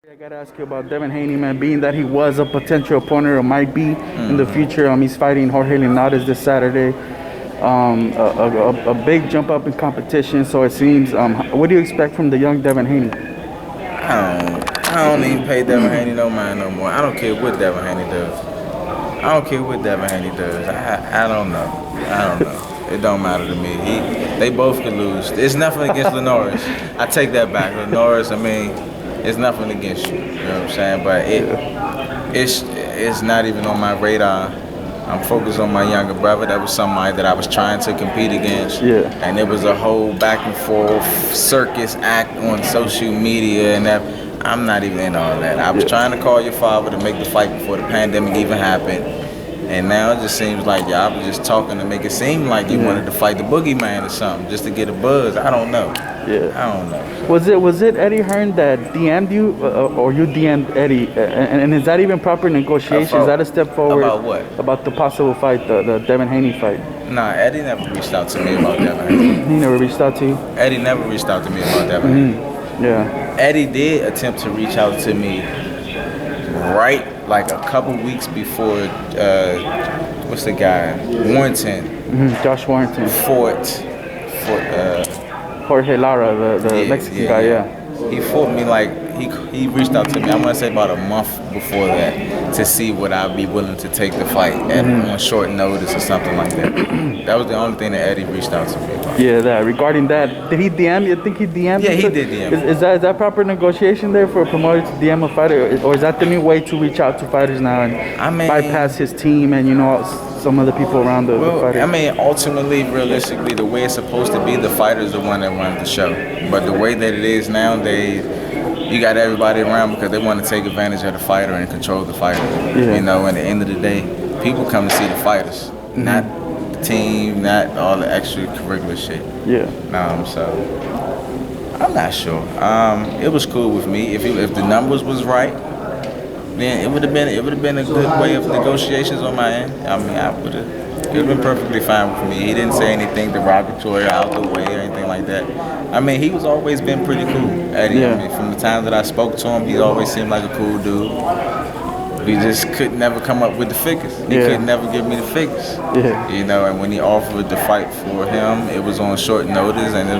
I gotta ask you about Devin Haney, man. Being that he was a potential opponent or might be in the future, he's fighting Jorge Linares this Saturday. A big jump up in competition, so it seems. What do you expect from the young Devin Haney? I don't even pay Devin Haney no mind no more. I don't care what Devin Haney does. I don't care what Devin Haney does. I don't know. It don't matter to me. They both could lose. It's nothing against Linares. I take that back. Linares, it's nothing against you. You know what I'm saying? But it's not even on my radar. I'm focused on my younger brother. That was somebody that I was trying to compete against. Yeah. And it was a whole back and forth circus act on social media and that. I'm not even in all that. I was trying to call your father to make the fight before the pandemic even happened. And now it just seems like y'all was just talking to make it seem like you wanted to fight the boogeyman or something, just to get a buzz. I don't know. Yeah. I don't know. Was it Eddie Hearn that DM'd you, or you DM'd Eddie? And is that even proper negotiation? Is that a step forward? About what? About the possible fight, the Devin Haney fight. Nah, Eddie never reached out to me about Devin Haney. He never reached out to you? Eddie never reached out to me about Devin Haney. Yeah. Eddie did attempt to reach out to me right like a couple weeks before, what's the guy? Warrington. Josh Warrington. Fought Jorge Lara, the Mexican guy, yeah. He fought me like, he reached out to me, I want to say about a month before that, to see would I be willing to take the fight on short notice or something like that. That was the only thing that Eddie reached out to me about. Yeah, that. Regarding that, did he DM you? I think he DM'd you? Yeah, he did DM me. Is that proper negotiation there for a promoter to DM a fighter? Or is that the new way to reach out to fighters now and bypass his team and, some other people around the fighter? Ultimately, realistically, the way it's supposed to be, the fighter's the one that runs the show. But the way that it is nowadays, you got everybody around because they want to take advantage of the fighter and control the fighter. Yeah. At the end of the day, people come to see the fighters, not the team, not all the extracurricular shit. Yeah. So I'm not sure. It was cool with me. If the numbers was right, then it would have been a good way of negotiations on my end. It would have been perfectly fine with me. He didn't say anything derogatory or out the way or anything like that. He was always been pretty cool, Eddie. Yeah. From the time that I spoke to him, he always seemed like a cool dude. We just could never come up with the figures. He could never give me the figures. Yeah. And when he offered the fight for him, it was on short notice, and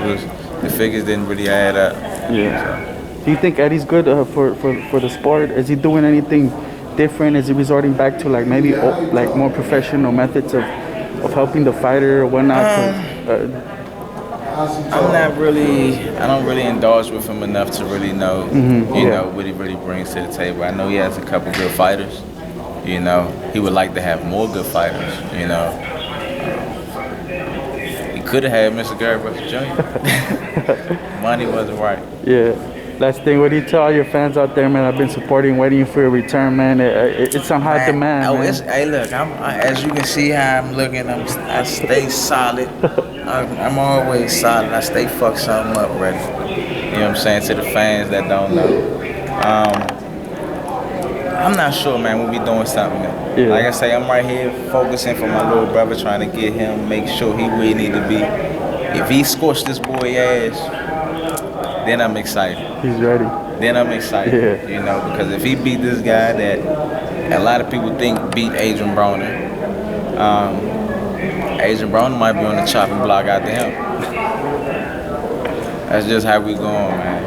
the figures didn't really add up. Yeah. So. Do you think Eddie's good for the sport? Is he doing anything different? Is he resorting back to maybe more professional methods of helping the fighter or whatnot? I don't really indulge with him enough to really know, what he really brings to the table. I know he has a couple good fighters. He would like to have more good fighters. He could have had Mr. Gervonta Jr. Money wasn't right. Yeah. Last thing, what do you tell all your fans out there, man? I've been supporting, waiting for your return, man. It's on high demand, man. Hey, look, as you can see how I'm looking, I stay solid. I'm always solid. I stay fuck something up ready. You know what I'm saying? To the fans that don't know. I'm not sure, man, we'll be doing something. Yeah. Like I say, I'm right here focusing for my little brother, trying to get him, make sure he where he need to be. If he scorched this boy ass, then I'm excited. He's ready. Then I'm excited, because if he beat this guy that a lot of people think beat Adrian Broner, Adrian Broner might be on the chopping block after him. That's just how we going, man.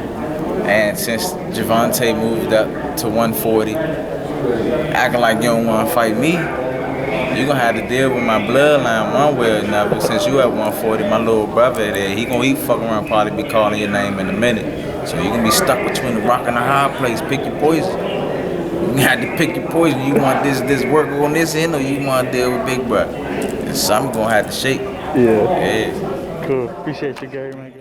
And since Gervonta moved up to 140, acting like you don't want to fight me, you're going to have to deal with my bloodline one way or another. Since you at 140, my little brother there, he fucking around probably be calling your name in a minute. So you're going to be stuck between the rock and the hard place. Pick your poison. You have to pick your poison. You want this work on this end, or you want to deal with Big Brother? And something going to have to shake. Yeah. Cool. Appreciate you, Gary, man.